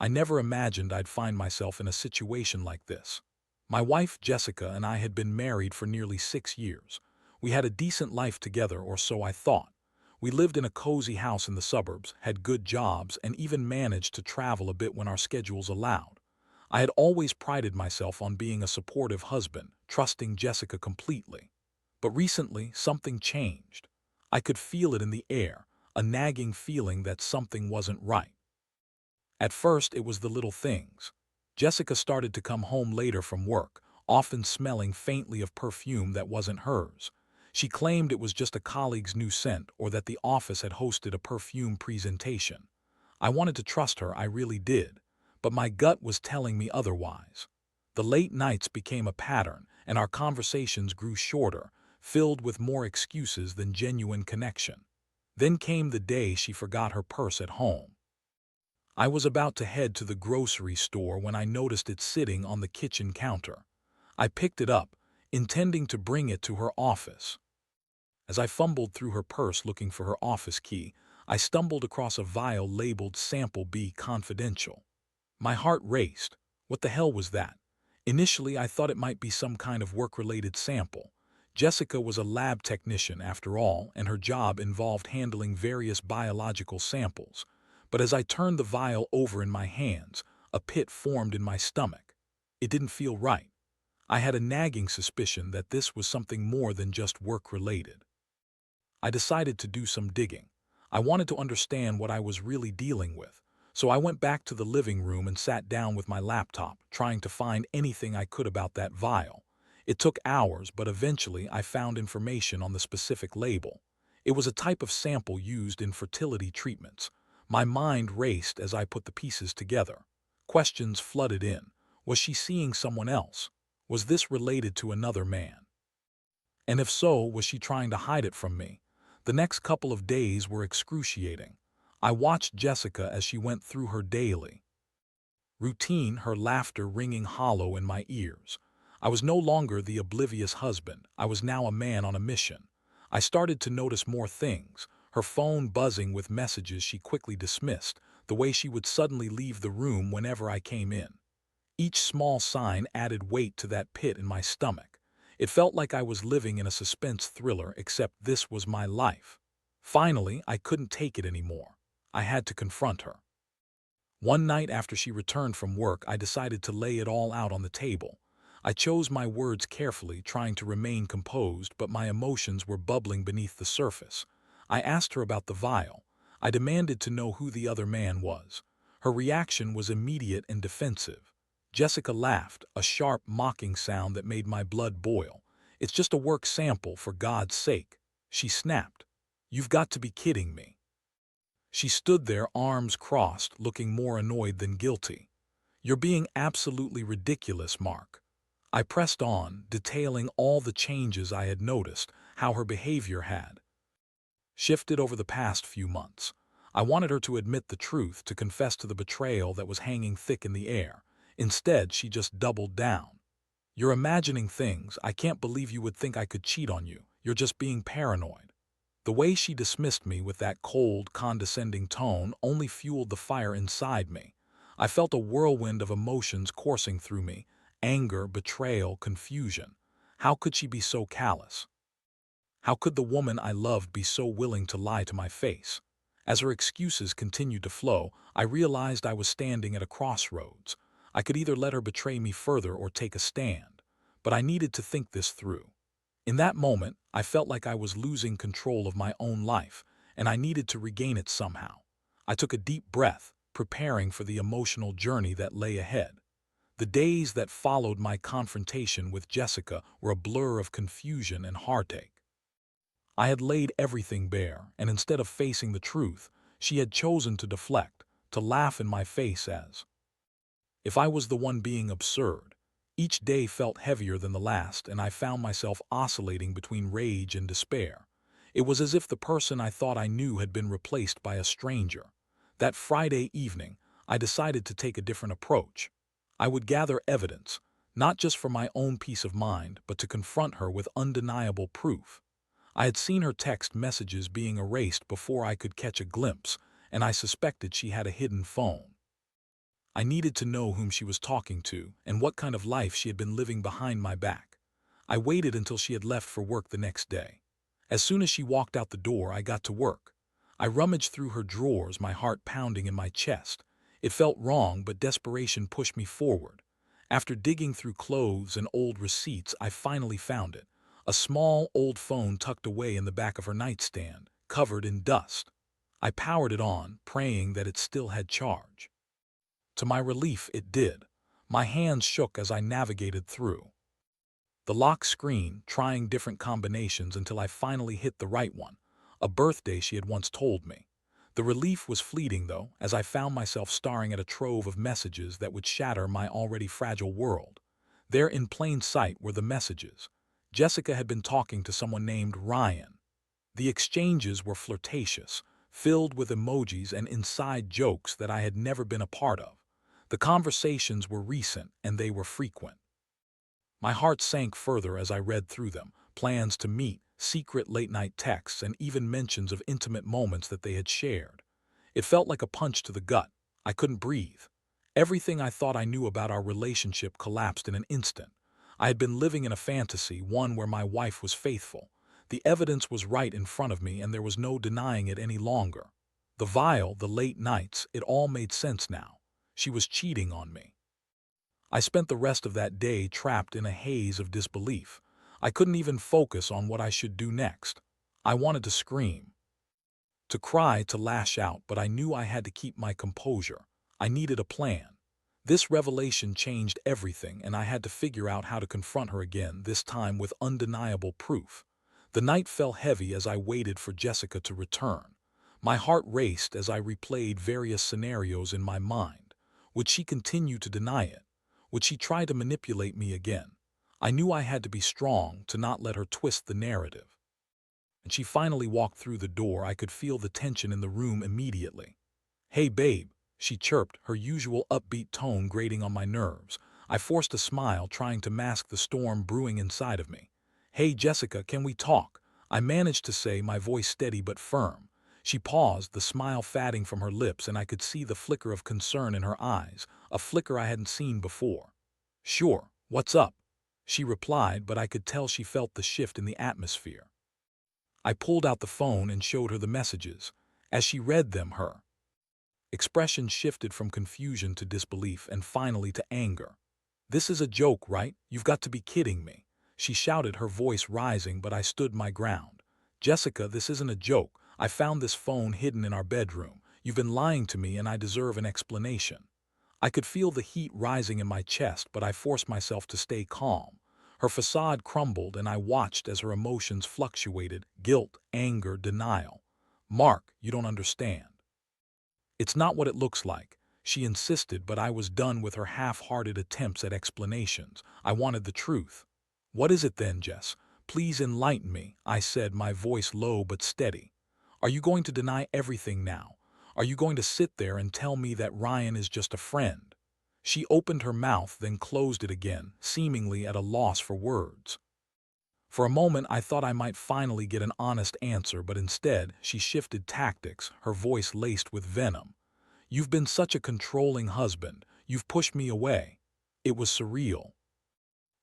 I never imagined I'd find myself in a situation like this. My wife, Jessica, and I had been married for nearly 6 years. We had a decent life together, or so I thought. We lived in a cozy house in the suburbs, had good jobs, and even managed to travel a bit when our schedules allowed. I had always prided myself on being a supportive husband, trusting Jessica completely. But recently, something changed. I could feel it in the air, a nagging feeling that something wasn't right. At first, it was the little things. Jessica started to come home later from work, often smelling faintly of perfume that wasn't hers. She claimed it was just a colleague's new scent or that the office had hosted a perfume presentation. I wanted to trust her, I really did, but my gut was telling me otherwise. The late nights became a pattern, and our conversations grew shorter, filled with more excuses than genuine connection. Then came the day she forgot her purse at home. I was about to head to the grocery store when I noticed it sitting on the kitchen counter. I picked it up, intending to bring it to her office. As I fumbled through her purse looking for her office key, I stumbled across a vial labeled Sample B Confidential. My heart raced. What the hell was that? Initially, I thought it might be some kind of work-related sample. Jessica was a lab technician, after all, and her job involved handling various biological samples. But as I turned the vial over in my hands, a pit formed in my stomach. It didn't feel right. I had a nagging suspicion that this was something more than just work-related. I decided to do some digging. I wanted to understand what I was really dealing with. So I went back to the living room and sat down with my laptop, trying to find anything I could about that vial. It took hours, but eventually I found information on the specific label. It was a type of sample used in fertility treatments. My mind raced as I put the pieces together. Questions flooded in. Was she seeing someone else? Was this related to another man? And if so, was she trying to hide it from me? The next couple of days were excruciating. I watched Jessica as she went through her daily routine, her laughter ringing hollow in my ears. I was no longer the oblivious husband. I was now a man on a mission. I started to notice more things, her phone buzzing with messages she quickly dismissed, the way she would suddenly leave the room whenever I came in. Each small sign added weight to that pit in my stomach. It felt like I was living in a suspense thriller, except this was my life. Finally, I couldn't take it anymore. I had to confront her. One night after she returned from work, I decided to lay it all out on the table. I chose my words carefully, trying to remain composed, but my emotions were bubbling beneath the surface. I asked her about the vial. I demanded to know who the other man was. Her reaction was immediate and defensive. Jessica laughed, a sharp, mocking sound that made my blood boil. "It's just a work sample, for God's sake," she snapped. "You've got to be kidding me." She stood there, arms crossed, looking more annoyed than guilty. "You're being absolutely ridiculous, Mark." I pressed on, detailing all the changes I had noticed, how her behavior had shifted over the past few months. I wanted her to admit the truth, to confess to the betrayal that was hanging thick in the air. Instead, she just doubled down. "You're imagining things. I can't believe you would think I could cheat on you. You're just being paranoid." The way she dismissed me with that cold, condescending tone only fueled the fire inside me. I felt a whirlwind of emotions coursing through me: anger, betrayal, confusion. How could she be so callous? How could the woman I loved be so willing to lie to my face? As her excuses continued to flow, I realized I was standing at a crossroads. I could either let her betray me further or take a stand. But I needed to think this through. In that moment, I felt like I was losing control of my own life, and I needed to regain it somehow. I took a deep breath, preparing for the emotional journey that lay ahead. The days that followed my confrontation with Jessica were a blur of confusion and heartache. I had laid everything bare, and instead of facing the truth, she had chosen to deflect, to laugh in my face as if I was the one being absurd. Each day felt heavier than the last, and I found myself oscillating between rage and despair. It was as if the person I thought I knew had been replaced by a stranger. That Friday evening, I decided to take a different approach. I would gather evidence, not just for my own peace of mind, but to confront her with undeniable proof. I had seen her text messages being erased before I could catch a glimpse, and I suspected she had a hidden phone. I needed to know whom she was talking to and what kind of life she had been living behind my back. I waited until she had left for work the next day. As soon as she walked out the door, I got to work. I rummaged through her drawers, my heart pounding in my chest. It felt wrong, but desperation pushed me forward. After digging through clothes and old receipts, I finally found it. A small, old phone tucked away in the back of her nightstand, covered in dust. I powered it on, praying that it still had charge. To my relief, it did. My hands shook as I navigated through the lock screen, trying different combinations until I finally hit the right one, a birthday she had once told me. The relief was fleeting, though, as I found myself staring at a trove of messages that would shatter my already fragile world. There in plain sight were the messages. Jessica had been talking to someone named Ryan. The exchanges were flirtatious, filled with emojis and inside jokes that I had never been a part of. The conversations were recent and they were frequent. My heart sank further as I read through them, plans to meet, secret late-night texts, and even mentions of intimate moments that they had shared. It felt like a punch to the gut. I couldn't breathe. Everything I thought I knew about our relationship collapsed in an instant. I had been living in a fantasy, one where my wife was faithful. The evidence was right in front of me, and there was no denying it any longer. The Vial, the late nights, it all made sense now. She was cheating on me. I spent the rest of that day trapped in a haze of disbelief. I couldn't even focus on what I should do next. I wanted to scream, to cry, to lash out, but I knew I had to keep my composure. I needed a plan. This revelation changed everything, and I had to figure out how to confront her again, this time with undeniable proof. The night fell heavy as I waited for Jessica to return. My heart raced as I replayed various scenarios in my mind. Would she continue to deny it? Would she try to manipulate me again? I knew I had to be strong to not let her twist the narrative. And she finally walked through the door. I could feel the tension in the room immediately. "Hey, babe," she chirped, her usual upbeat tone grating on my nerves. I forced a smile, trying to mask the storm brewing inside of me. "Hey, Jessica, can we talk?" I managed to say, my voice steady but firm. She paused, the smile fading from her lips, and I could see the flicker of concern in her eyes, a flicker I hadn't seen before. "Sure, what's up?" she replied, but I could tell she felt the shift in the atmosphere. I pulled out the phone and showed her the messages. As she read them, her expression shifted from confusion to disbelief and finally to anger. "This is a joke, right? You've got to be kidding me," she shouted, her voice rising, but I stood my ground. "Jessica, this isn't a joke. I found this phone hidden in our bedroom. You've been lying to me and I deserve an explanation." I could feel the heat rising in my chest, but I forced myself to stay calm. Her facade crumbled and I watched as her emotions fluctuated: guilt, anger, denial. "Mark, you don't understand. It's not what it looks like," she insisted, but I was done with her half-hearted attempts at explanations. I wanted the truth. "What is it then, Jess? Please enlighten me," I said, my voice low but steady. "Are you going to deny everything now? Are you going to sit there and tell me that Ryan is just a friend?" She opened her mouth, then closed it again, seemingly at a loss for words. For a moment I thought I might finally get an honest answer, but instead she shifted tactics, her voice laced with venom. "You've been such a controlling husband. You've pushed me away." It was surreal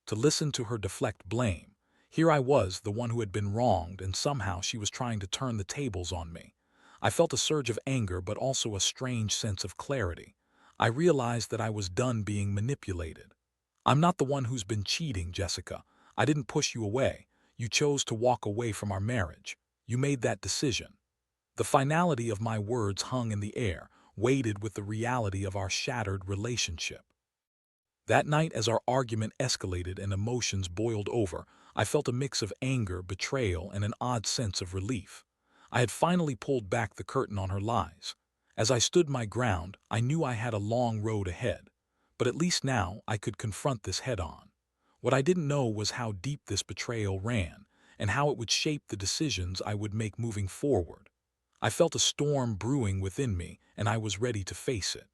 to listen to her deflect blame. Here I was, the one who had been wronged, and somehow she was trying to turn the tables on me. I felt a surge of anger, but also a strange sense of clarity. I realized that I was done being manipulated. "I'm not the one who's been cheating, Jessica. I didn't push you away. You chose to walk away from our marriage. You made that decision." The finality of my words hung in the air, weighted with the reality of our shattered relationship. That night, as our argument escalated and emotions boiled over, I felt a mix of anger, betrayal, and an odd sense of relief. I had finally pulled back the curtain on her lies. As I stood my ground, I knew I had a long road ahead. But at least now I could confront this head-on. What I didn't know was how deep this betrayal ran, and how it would shape the decisions I would make moving forward. I felt a storm brewing within me, and I was ready to face it.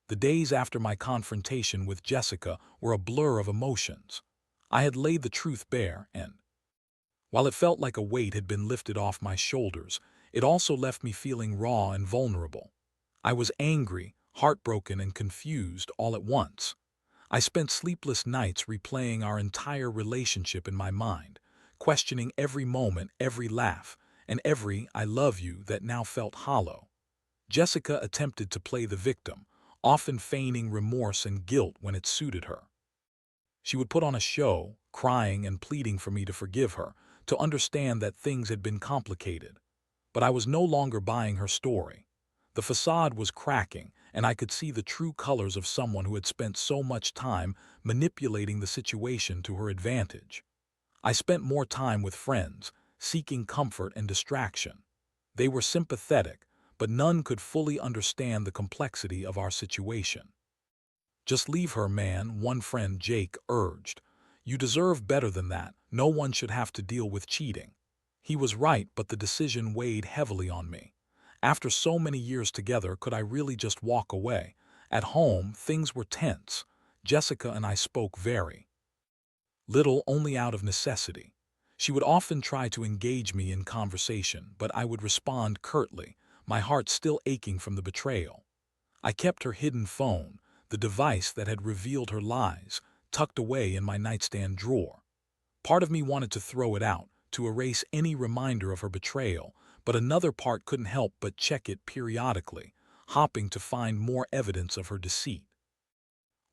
The days after my confrontation with Jessica were a blur of emotions. I had laid the truth bare, and while it felt like a weight had been lifted off my shoulders, it also left me feeling raw and vulnerable. I was angry, heartbroken and confused all at once. I spent sleepless nights replaying our entire relationship in my mind, questioning every moment, every laugh, and every "I love you" that now felt hollow. Jessica attempted to play the victim, often feigning remorse and guilt when it suited her. She would put on a show, crying and pleading for me to forgive her, to understand that things had been complicated. But I was no longer buying her story. The facade was cracking, and I could see the true colors of someone who had spent so much time manipulating the situation to her advantage. I spent more time with friends, seeking comfort and distraction. They were sympathetic, but none could fully understand the complexity of our situation. "Just leave her, man," one friend, Jake, urged. "You deserve better than that. No one should have to deal with cheating." He was right, but the decision weighed heavily on me. After so many years together, could I really just walk away? At home, things were tense. Jessica and I spoke very little, only out of necessity. She would often try to engage me in conversation, but I would respond curtly, my heart still aching from the betrayal. I kept her hidden phone, the device that had revealed her lies, tucked away in my nightstand drawer. Part of me wanted to throw it out, to erase any reminder of her betrayal, but another part couldn't help but check it periodically, hopping to find more evidence of her deceit.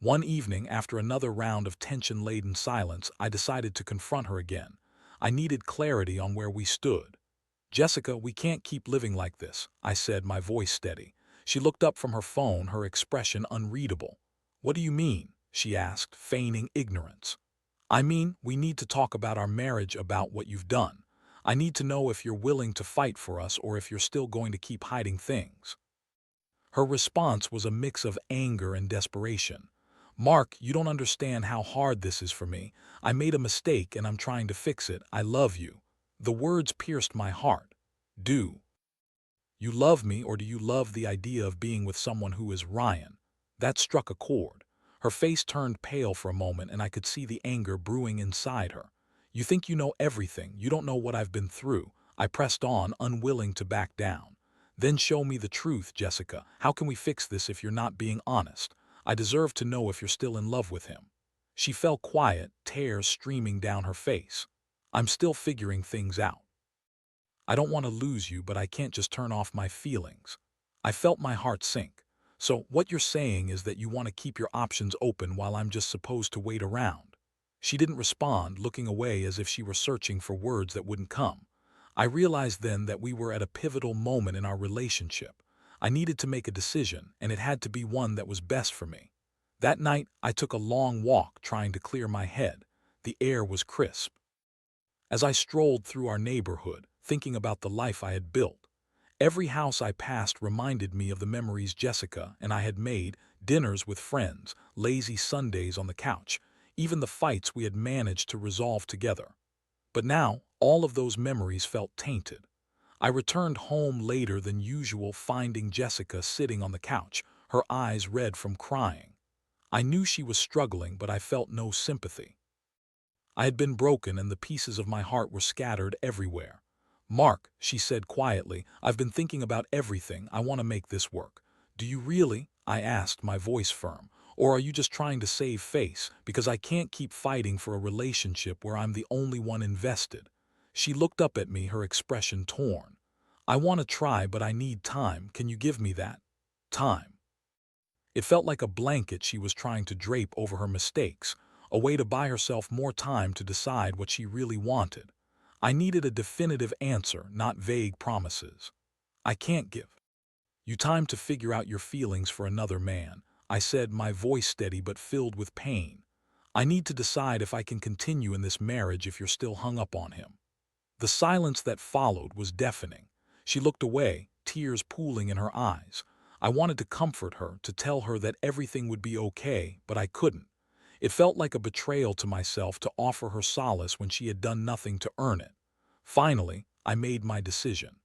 One evening, after another round of tension-laden silence, I decided to confront her again. I needed clarity on where we stood. "Jessica, we can't keep living like this," I said, my voice steady. She looked up from her phone, her expression unreadable. "What do you mean?" she asked, feigning ignorance. "I mean, we need to talk about our marriage, about what you've done. I need to know if you're willing to fight for us or if you're still going to keep hiding things." Her response was a mix of anger and desperation. "Mark, you don't understand how hard this is for me. I made a mistake and I'm trying to fix it. I love you." The words pierced my heart. "Do you love me, or do you love the idea of being with someone who is Ryan?" That struck a chord. Her face turned pale for a moment and I could see the anger brewing inside her. "You think you know everything. You don't know what I've been through." I pressed on, unwilling to back down. "Then show me the truth, Jessica. How can we fix this if you're not being honest? I deserve to know if you're still in love with him." She fell quiet, tears streaming down her face. "I'm still figuring things out. I don't want to lose you, but I can't just turn off my feelings." I felt my heart sink. "So what you're saying is that you want to keep your options open while I'm just supposed to wait around?" She didn't respond, looking away as if she were searching for words that wouldn't come. I realized then that we were at a pivotal moment in our relationship. I needed to make a decision, and it had to be one that was best for me. That night, I took a long walk, trying to clear my head. The air was crisp. As I strolled through our neighborhood, thinking about the life I had built, every house I passed reminded me of the memories Jessica and I had made: dinners with friends, lazy Sundays on the couch, even the fights we had managed to resolve together. But now, all of those memories felt tainted. I returned home later than usual, finding Jessica sitting on the couch, her eyes red from crying. I knew she was struggling, but I felt no sympathy. I had been broken and the pieces of my heart were scattered everywhere. "Mark," she said quietly, "I've been thinking about everything. I want to make this work." "Do you really?" I asked, my voice firm. "Or are you just trying to save face? Because I can't keep fighting for a relationship where I'm the only one invested." She looked up at me, her expression torn. "I want to try, but I need time. Can you give me that time?" It felt like a blanket she was trying to drape over her mistakes, a way to buy herself more time to decide what she really wanted. I needed a definitive answer, not vague promises. "I can't give you time to figure out your feelings for another man," I said, my voice steady but filled with pain. "I need to decide if I can continue in this marriage if you're still hung up on him." The silence that followed was deafening. She looked away, tears pooling in her eyes. I wanted to comfort her, to tell her that everything would be okay, but I couldn't. It felt like a betrayal to myself to offer her solace when she had done nothing to earn it. Finally, I made my decision.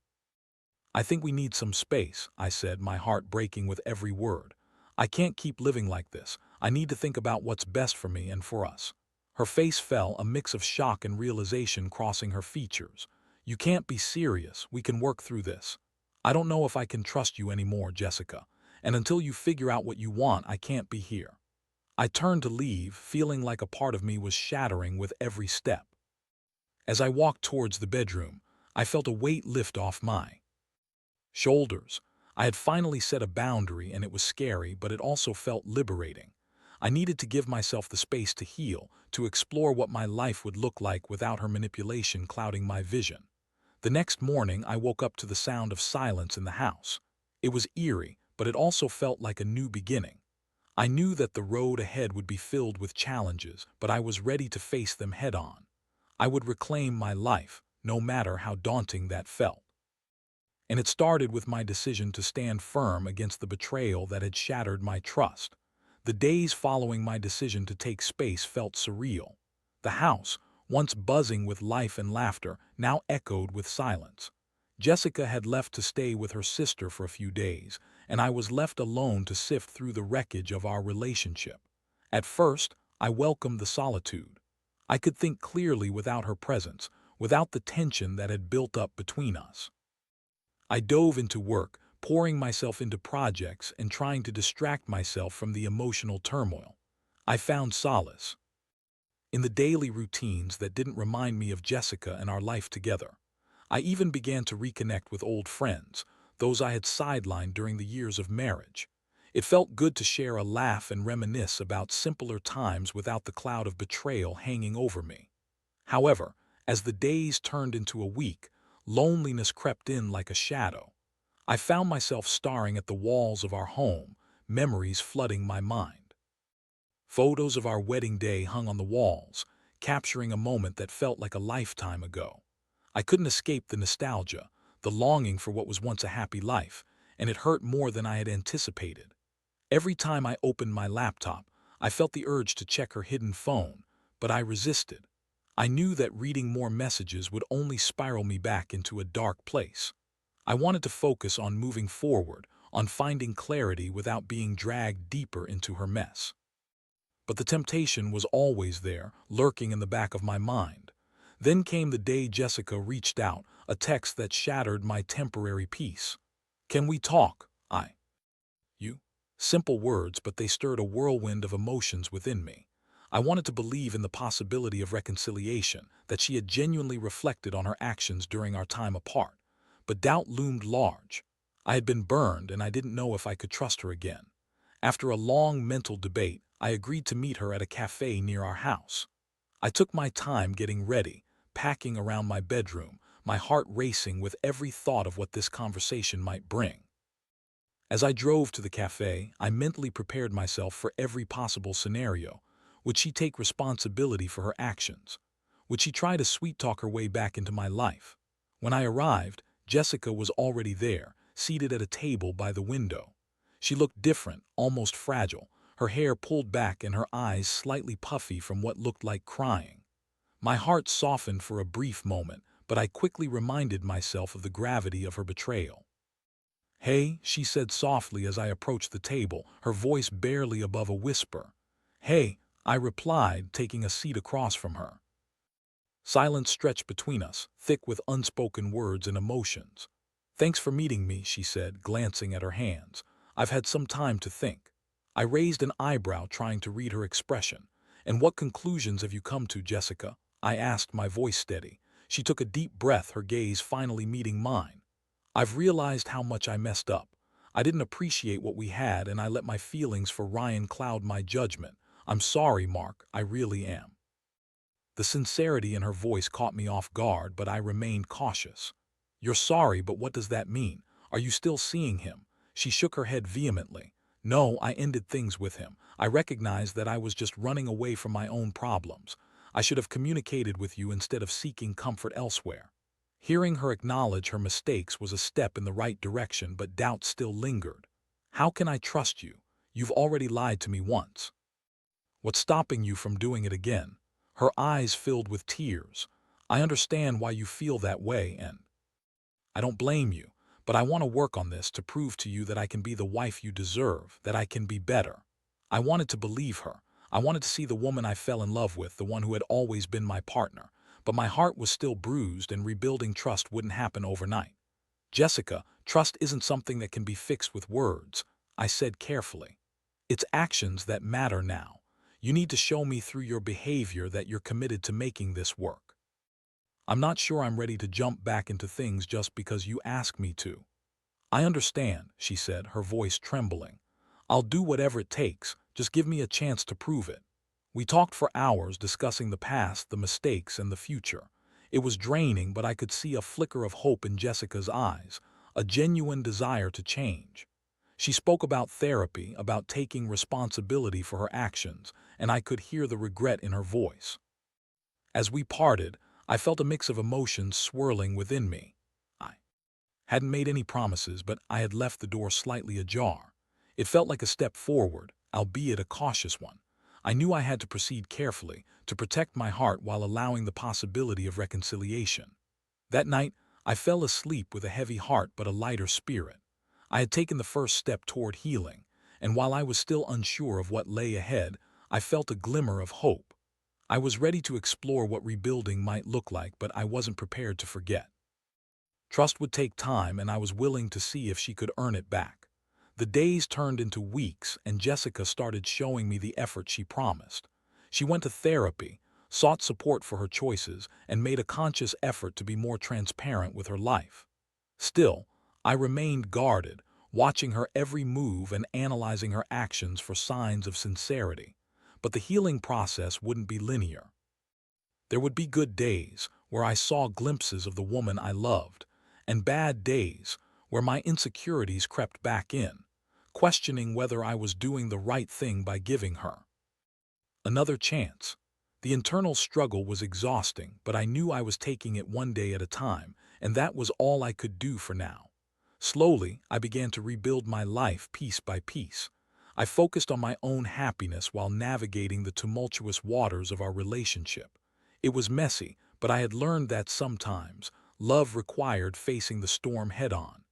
"I think we need some space," I said, my heart breaking with every word. "I can't keep living like this. I need to think about what's best for me and for us." Her face fell, a mix of shock and realization crossing her features. "You can't be serious. We can work through this." "I don't know if I can trust you anymore, Jessica." and until you figure out what you want, I can't be here." I turned to leave, feeling like a part of me was shattering with every step. As I walked towards the bedroom, I felt a weight lift off my shoulders. I had finally set a boundary, and it was scary, but it also felt liberating. I needed to give myself the space to heal, to explore what my life would look like without her manipulation clouding my vision. The next morning, I woke up to the sound of silence in the house. It was eerie, but it also felt like a new beginning. I knew that the road ahead would be filled with challenges, but I was ready to face them head-on. I would reclaim my life, no matter how daunting that felt. And it started with my decision to stand firm against the betrayal that had shattered my trust. The days following my decision to take space felt surreal. The house, once buzzing with life and laughter, now echoed with silence. Jessica had left to stay with her sister for a few days, and I was left alone to sift through the wreckage of our relationship. At first, I welcomed the solitude. I could think clearly without her presence, without the tension that had built up between us. I dove into work, pouring myself into projects and trying to distract myself from the emotional turmoil. I found solace in the daily routines that didn't remind me of Jessica and our life together. I even began to reconnect with old friends, those I had sidelined during the years of marriage. It felt good to share a laugh and reminisce about simpler times without the cloud of betrayal hanging over me. However, as the days turned into a week, loneliness crept in like a shadow. I found myself staring at the walls of our home, memories flooding my mind. Photos of our wedding day hung on the walls, capturing a moment that felt like a lifetime ago. I couldn't escape the nostalgia, the longing for what was once a happy life, and it hurt more than I had anticipated. Every time I opened my laptop, I felt the urge to check her hidden phone, but I resisted. I knew that reading more messages would only spiral me back into a dark place. I wanted to focus on moving forward, on finding clarity without being dragged deeper into her mess. But the temptation was always there, lurking in the back of my mind. Then came the day Jessica reached out, a text that shattered my temporary peace. "Can we talk? You?" Simple words, but they stirred a whirlwind of emotions within me. I wanted to believe in the possibility of reconciliation, that she had genuinely reflected on her actions during our time apart. But doubt loomed large. I had been burned, and I didn't know if I could trust her again. After a long mental debate, I agreed to meet her at a cafe near our house. I took my time getting ready, packing around my bedroom, my heart racing with every thought of what this conversation might bring. As I drove to the cafe, I mentally prepared myself for every possible scenario. Would she take responsibility for her actions? Would she try to sweet-talk her way back into my life? When I arrived, Jessica was already there, seated at a table by the window. She looked different, almost fragile, her hair pulled back and her eyes slightly puffy from what looked like crying. My heart softened for a brief moment, but I quickly reminded myself of the gravity of her betrayal. "Hey," she said softly as I approached the table, her voice barely above a whisper. "Hey," I replied, taking a seat across from her. Silence stretched between us, thick with unspoken words and emotions. "Thanks for meeting me," she said, glancing at her hands. "I've had some time to think." I raised an eyebrow, trying to read her expression. "And what conclusions have you come to, Jessica?" I asked, my voice steady. She took a deep breath, her gaze finally meeting mine. "I've realized how much I messed up. I didn't appreciate what we had, and I let my feelings for Ryan cloud my judgment. I'm sorry, Mark, I really am." The sincerity in her voice caught me off guard, but I remained cautious. "You're sorry, but what does that mean? Are you still seeing him?" She shook her head vehemently. "No, I ended things with him. I recognized that I was just running away from my own problems. I should have communicated with you instead of seeking comfort elsewhere." Hearing her acknowledge her mistakes was a step in the right direction, but doubt still lingered. "How can I trust you? You've already lied to me once. What's stopping you from doing it again?" Her eyes filled with tears. "I understand why you feel that way, and I don't blame you, but I want to work on this to prove to you that I can be the wife you deserve, that I can be better." I wanted to believe her. I wanted to see the woman I fell in love with, the one who had always been my partner. But my heart was still bruised, and rebuilding trust wouldn't happen overnight. "Jessica, trust isn't something that can be fixed with words," I said carefully. It's actions that matter now. You need to show me through your behavior that you're committed to making this work. I'm not sure I'm ready to jump back into things just because you ask me to. I understand, she said, her voice trembling. I'll do whatever it takes, just give me a chance to prove it. We talked for hours discussing the past, the mistakes, and the future. It was draining, but I could see a flicker of hope in Jessica's eyes, a genuine desire to change. She spoke about therapy, about taking responsibility for her actions, and I could hear the regret in her voice. As we parted, I felt a mix of emotions swirling within me. I hadn't made any promises, but I had left the door slightly ajar. It felt like a step forward, albeit a cautious one. I knew I had to proceed carefully, to protect my heart while allowing the possibility of reconciliation. That night, I fell asleep with a heavy heart but a lighter spirit. I had taken the first step toward healing, and while I was still unsure of what lay ahead, I felt a glimmer of hope. I was ready to explore what rebuilding might look like, but I wasn't prepared to forget. Trust would take time, and I was willing to see if she could earn it back. The days turned into weeks, and Jessica started showing me the effort she promised. She went to therapy, sought support for her choices, and made a conscious effort to be more transparent with her life. Still, I remained guarded, watching her every move and analyzing her actions for signs of sincerity. But the healing process wouldn't be linear. There would be good days where I saw glimpses of the woman I loved, and bad days where my insecurities crept back in, questioning whether I was doing the right thing by giving her another chance. The internal struggle was exhausting, but I knew I was taking it one day at a time, and that was all I could do for now. Slowly, I began to rebuild my life piece by piece. I focused on my own happiness while navigating the tumultuous waters of our relationship. It was messy, but I had learned that sometimes love required facing the storm head-on.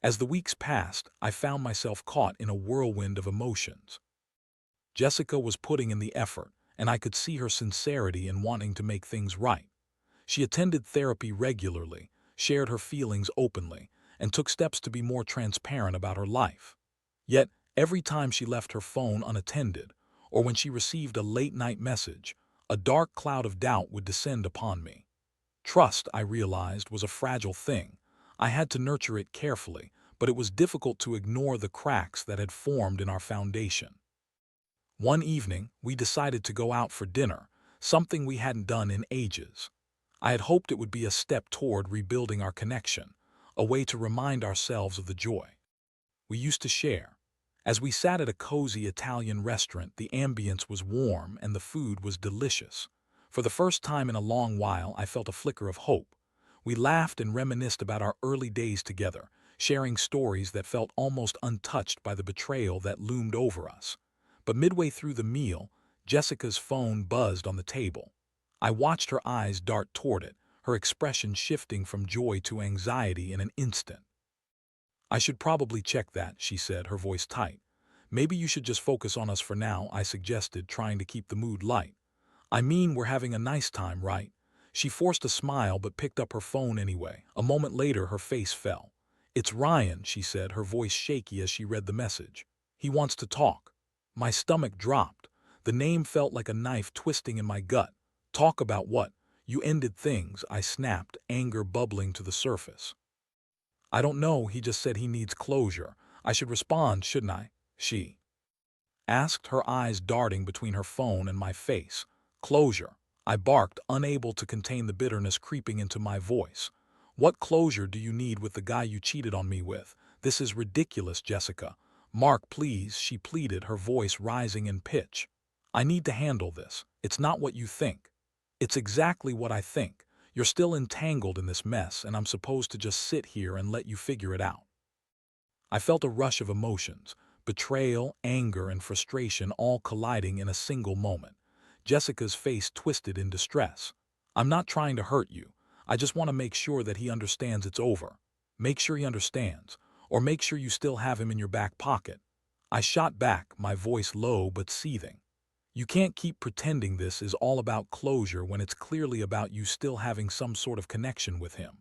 As the weeks passed, I found myself caught in a whirlwind of emotions. Jessica was putting in the effort, and I could see her sincerity in wanting to make things right. She attended therapy regularly, shared her feelings openly, and took steps to be more transparent about her life. Yet, every time she left her phone unattended, or when she received a late-night message, a dark cloud of doubt would descend upon me. Trust, I realized, was a fragile thing. I had to nurture it carefully, but it was difficult to ignore the cracks that had formed in our foundation. One evening, we decided to go out for dinner, something we hadn't done in ages. I had hoped it would be a step toward rebuilding our connection, a way to remind ourselves of the joy we used to share. As we sat at a cozy Italian restaurant, the ambience was warm and the food was delicious. For the first time in a long while, I felt a flicker of hope. We laughed and reminisced about our early days together, sharing stories that felt almost untouched by the betrayal that loomed over us. But midway through the meal, Jessica's phone buzzed on the table. I watched her eyes dart toward it, her expression shifting from joy to anxiety in an instant. I should probably check that, she said, her voice tight. Maybe you should just focus on us for now, I suggested, trying to keep the mood light. I mean, we're having a nice time, right? She forced a smile but picked up her phone anyway. A moment later, her face fell. It's Ryan, she said, her voice shaky as she read the message. He wants to talk. My stomach dropped. The name felt like a knife twisting in my gut. Talk about what? You ended things, I snapped, anger bubbling to the surface. I don't know, he just said he needs closure. I should respond, shouldn't I? She asked, her eyes darting between her phone and my face. Closure, I barked, unable to contain the bitterness creeping into my voice. What closure do you need with the guy you cheated on me with? This is ridiculous, Jessica. Mark, please, she pleaded, her voice rising in pitch. I need to handle this. It's not what you think. It's exactly what I think. You're still entangled in this mess, and I'm supposed to just sit here and let you figure it out. I felt a rush of emotions, betrayal, anger, and frustration all colliding in a single moment. Jessica's face twisted in distress. I'm not trying to hurt you. I just want to make sure that he understands it's over. Make sure he understands, or make sure you still have him in your back pocket. I shot back, my voice low but seething. You can't keep pretending this is all about closure when it's clearly about you still having some sort of connection with him.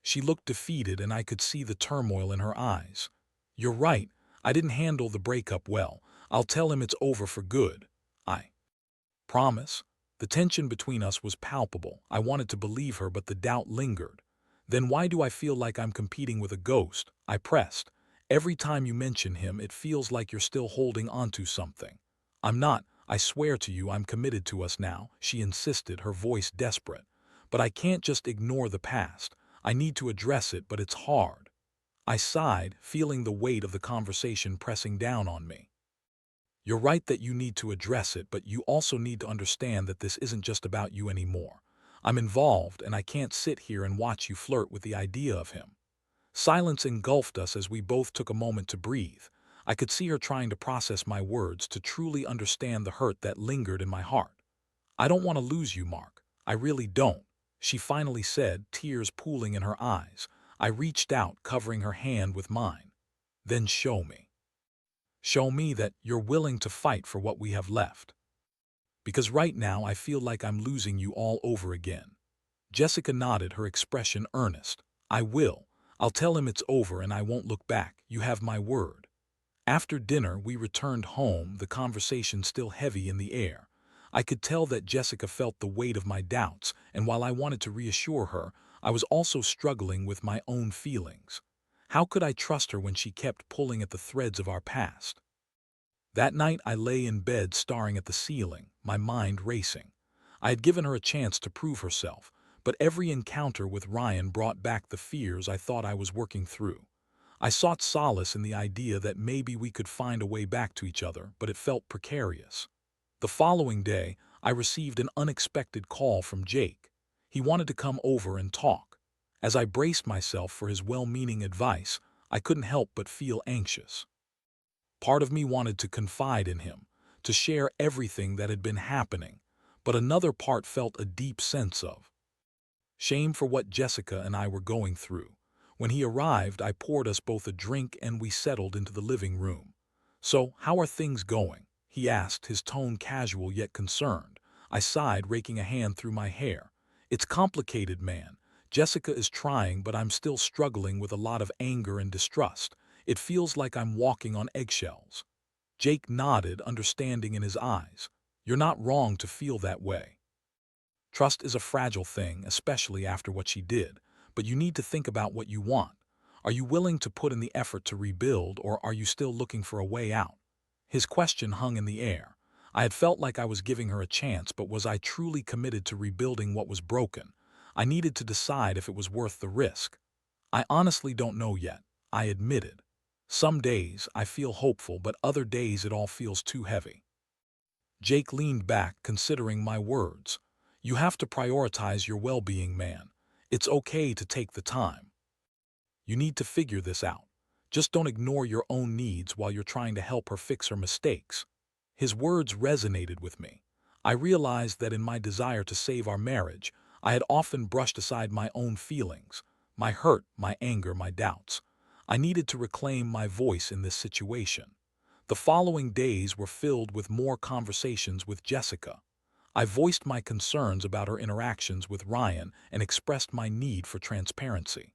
She looked defeated, and I could see the turmoil in her eyes. You're right. I didn't handle the breakup well. I'll tell him it's over for good. I promise. The tension between us was palpable. I wanted to believe her, but the doubt lingered. Then why do I feel like I'm competing with a ghost? I pressed. Every time you mention him, it feels like you're still holding onto something. I'm not. I swear to you, I'm committed to us now, she insisted, her voice desperate. But I can't just ignore the past. I need to address it, but it's hard. I sighed, feeling the weight of the conversation pressing down on me. You're right that you need to address it, but you also need to understand that this isn't just about you anymore. I'm involved, and I can't sit here and watch you flirt with the idea of him. Silence engulfed us as we both took a moment to breathe. I could see her trying to process my words to truly understand the hurt that lingered in my heart. I don't want to lose you, Mark. I really don't, she finally said, tears pooling in her eyes. I reached out, covering her hand with mine. Then show me. Show me that you're willing to fight for what we have left. Because right now I feel like I'm losing you all over again. Jessica nodded, her expression earnest. I will. I'll tell him it's over and I won't look back. You have my word. After dinner, we returned home, the conversation still heavy in the air. I could tell that Jessica felt the weight of my doubts, and while I wanted to reassure her, I was also struggling with my own feelings. How could I trust her when she kept pulling at the threads of our past? That night I lay in bed staring at the ceiling, my mind racing. I had given her a chance to prove herself, but every encounter with Ryan brought back the fears I thought I was working through. I sought solace in the idea that maybe we could find a way back to each other, but it felt precarious. The following day, I received an unexpected call from Jake. He wanted to come over and talk. As I braced myself for his well-meaning advice, I couldn't help but feel anxious. Part of me wanted to confide in him, to share everything that had been happening, but another part felt a deep sense of shame for what Jessica and I were going through. When he arrived, I poured us both a drink and we settled into the living room. So, how are things going? He asked, his tone casual yet concerned. I sighed, raking a hand through my hair. It's complicated, man. Jessica is trying, but I'm still struggling with a lot of anger and distrust. It feels like I'm walking on eggshells. Jake nodded, understanding in his eyes. You're not wrong to feel that way. Trust is a fragile thing, especially after what she did, but you need to think about what you want. Are you willing to put in the effort to rebuild, or are you still looking for a way out? His question hung in the air. I had felt like I was giving her a chance, but was I truly committed to rebuilding what was broken? I needed to decide if it was worth the risk. I honestly don't know yet, I admitted. Some days I feel hopeful, but other days it all feels too heavy. Jake leaned back, considering my words. You have to prioritize your well-being, man. It's okay to take the time. You need to figure this out. Just don't ignore your own needs while you're trying to help her fix her mistakes. His words resonated with me. I realized that in my desire to save our marriage, I had often brushed aside my own feelings, my hurt, my anger, my doubts. I needed to reclaim my voice in this situation. The following days were filled with more conversations with Jessica. I voiced my concerns about her interactions with Ryan and expressed my need for transparency.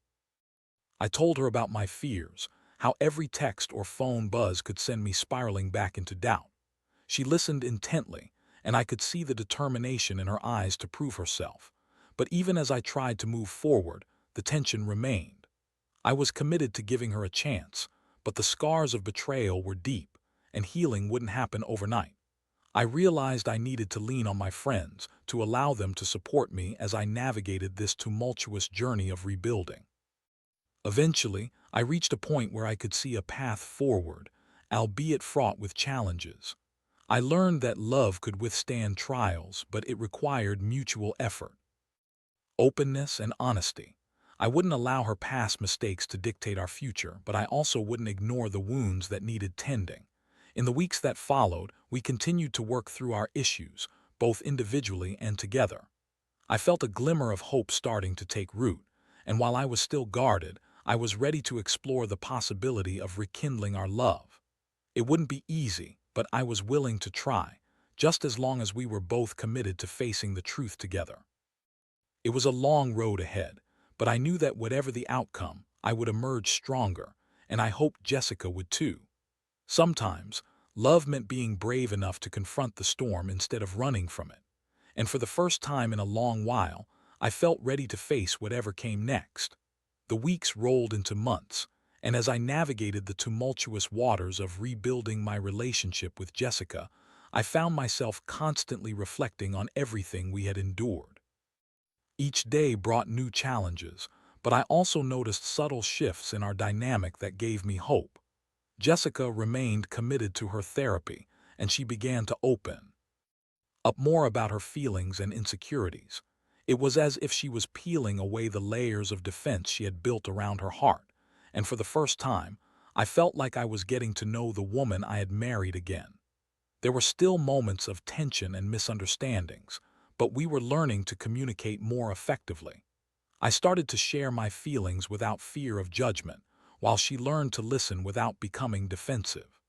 I told her about my fears, how every text or phone buzz could send me spiraling back into doubt. She listened intently, and I could see the determination in her eyes to prove herself. But even as I tried to move forward, the tension remained. I was committed to giving her a chance, but the scars of betrayal were deep, and healing wouldn't happen overnight. I realized I needed to lean on my friends, to allow them to support me as I navigated this tumultuous journey of rebuilding. Eventually, I reached a point where I could see a path forward, albeit fraught with challenges. I learned that love could withstand trials, but it required mutual effort, openness, and honesty. I wouldn't allow her past mistakes to dictate our future, but I also wouldn't ignore the wounds that needed tending. In the weeks that followed, we continued to work through our issues, both individually and together. I felt a glimmer of hope starting to take root, and while I was still guarded, I was ready to explore the possibility of rekindling our love. It wouldn't be easy, but I was willing to try, just as long as we were both committed to facing the truth together. It was a long road ahead, but I knew that whatever the outcome, I would emerge stronger, and I hoped Jessica would too. Sometimes, love meant being brave enough to confront the storm instead of running from it. And for the first time in a long while, I felt ready to face whatever came next. The weeks rolled into months, and as I navigated the tumultuous waters of rebuilding my relationship with Jessica, I found myself constantly reflecting on everything we had endured. Each day brought new challenges, but I also noticed subtle shifts in our dynamic that gave me hope. Jessica remained committed to her therapy, and she began to open up more about her feelings and insecurities. It was as if she was peeling away the layers of defense she had built around her heart, and for the first time, I felt like I was getting to know the woman I had married again. There were still moments of tension and misunderstandings, but we were learning to communicate more effectively. I started to share my feelings without fear of judgment, while she learned to listen without becoming defensive.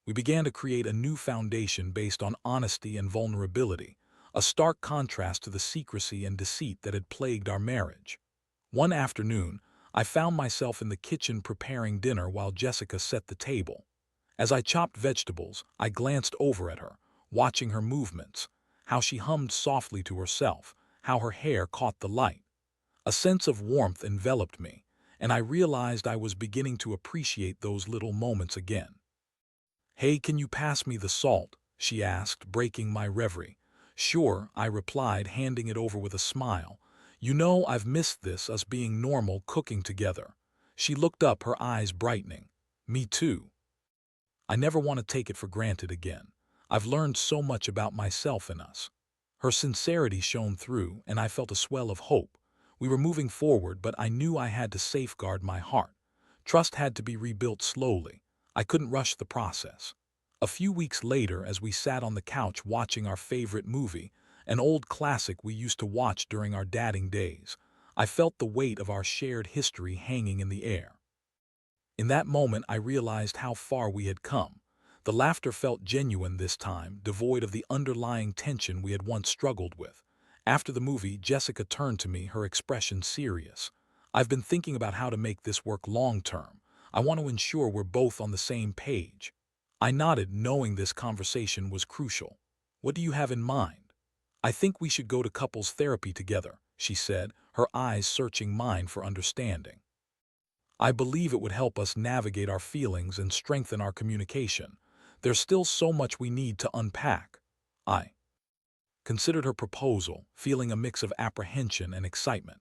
We began to create a new foundation based on honesty and vulnerability, a stark contrast to the secrecy and deceit that had plagued our marriage. One afternoon, I found myself in the kitchen preparing dinner while Jessica set the table. As I chopped vegetables, I glanced over at her, watching her movements, how she hummed softly to herself, how her hair caught the light. A sense of warmth enveloped me, and I realized I was beginning to appreciate those little moments again. "Hey, can you pass me the salt?" she asked, breaking my reverie. "Sure," I replied, handing it over with a smile. "You know, I've missed this, us being normal, cooking together." She looked up, her eyes brightening. "Me too. I never want to take it for granted again. I've learned so much about myself and us." Her sincerity shone through, and I felt a swell of hope. We were moving forward, but I knew I had to safeguard my heart. Trust had to be rebuilt slowly. I couldn't rush the process. A few weeks later, as we sat on the couch watching our favorite movie, an old classic we used to watch during our dating days, I felt the weight of our shared history hanging in the air. In that moment, I realized how far we had come. The laughter felt genuine this time, devoid of the underlying tension we had once struggled with. After the movie, Jessica turned to me, her expression serious. "I've been thinking about how to make this work long term. I want to ensure we're both on the same page." I nodded, knowing this conversation was crucial. "What do you have in mind?" "I think we should go to couples therapy together," she said, her eyes searching mine for understanding. "I believe it would help us navigate our feelings and strengthen our communication. There's still so much we need to unpack." I considered her proposal, feeling a mix of apprehension and excitement.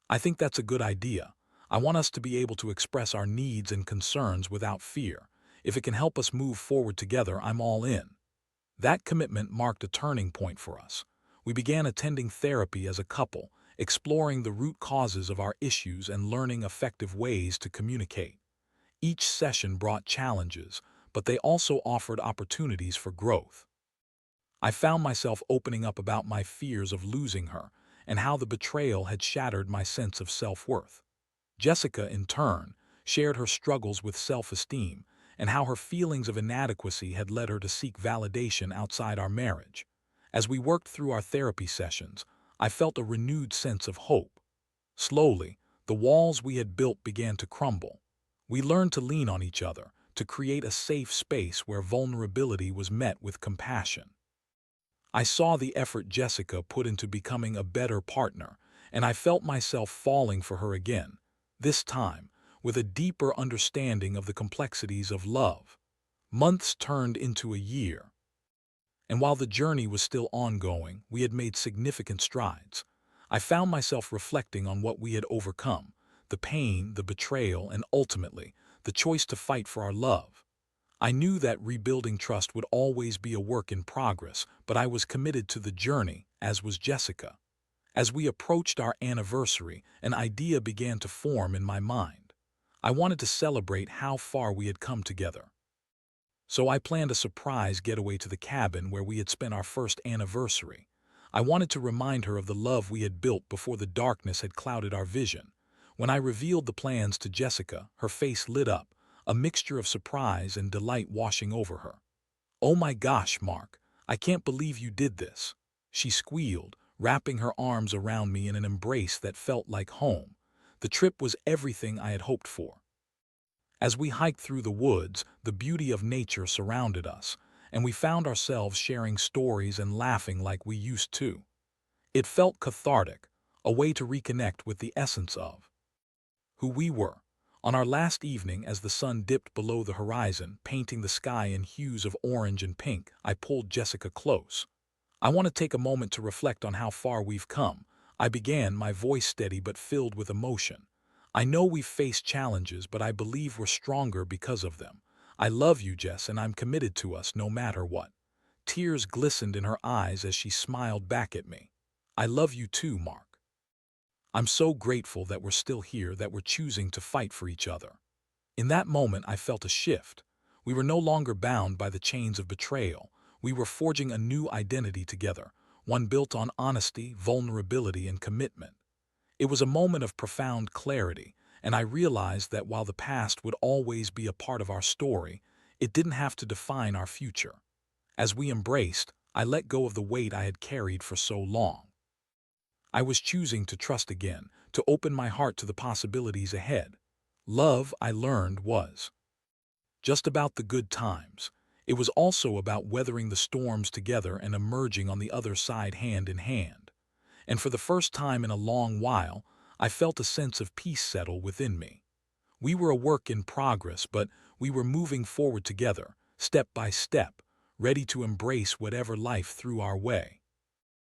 "I think that's a good idea. I want us to be able to express our needs and concerns without fear. If it can help us move forward together, I'm all in." That commitment marked a turning point for us. We began attending therapy as a couple, exploring the root causes of our issues and learning effective ways to communicate. Each session brought challenges, but they also offered opportunities for growth. I found myself opening up about my fears of losing her and how the betrayal had shattered my sense of self-worth. Jessica, in turn, shared her struggles with self-esteem and how her feelings of inadequacy had led her to seek validation outside our marriage. As we worked through our therapy sessions, I felt a renewed sense of hope. Slowly, the walls we had built began to crumble. We learned to lean on each other, to create a safe space where vulnerability was met with compassion. I saw the effort Jessica put into becoming a better partner, and I felt myself falling for her again, this time with a deeper understanding of the complexities of love. Months turned into a year, and while the journey was still ongoing, we had made significant strides. I found myself reflecting on what we had overcome, the pain, the betrayal, and ultimately, the choice to fight for our love. I knew that rebuilding trust would always be a work in progress, but I was committed to the journey, as was Jessica. As we approached our anniversary, an idea began to form in my mind. I wanted to celebrate how far we had come together. So I planned a surprise getaway to the cabin where we had spent our first anniversary. I wanted to remind her of the love we had built before the darkness had clouded our vision. When I revealed the plans to Jessica, her face lit up, a mixture of surprise and delight washing over her. "Oh my gosh, Mark, I can't believe you did this," she squealed, wrapping her arms around me in an embrace that felt like home. The trip was everything I had hoped for. As we hiked through the woods, the beauty of nature surrounded us, and we found ourselves sharing stories and laughing like we used to. It felt cathartic, a way to reconnect with the essence of who we were. On our last evening, as the sun dipped below the horizon, painting the sky in hues of orange and pink, I pulled Jessica close. I want to take a moment to reflect on how far we've come. I began, my voice steady but filled with emotion. I know we've faced challenges, but I believe we're stronger because of them. I love you, Jess, and I'm committed to us no matter what. Tears glistened in her eyes as she smiled back at me. I love you too, Mark. I'm so grateful that we're still here, that we're choosing to fight for each other. In that moment, I felt a shift. We were no longer bound by the chains of betrayal. We were forging a new identity together, one built on honesty, vulnerability, and commitment. It was a moment of profound clarity, and I realized that while the past would always be a part of our story, it didn't have to define our future. As we embraced, I let go of the weight I had carried for so long. I was choosing to trust again, to open my heart to the possibilities ahead. Love, I learned, was just about the good times. It was also about weathering the storms together and emerging on the other side hand in hand. And for the first time in a long while, I felt a sense of peace settle within me. We were a work in progress, but we were moving forward together, step by step, ready to embrace whatever life threw our way.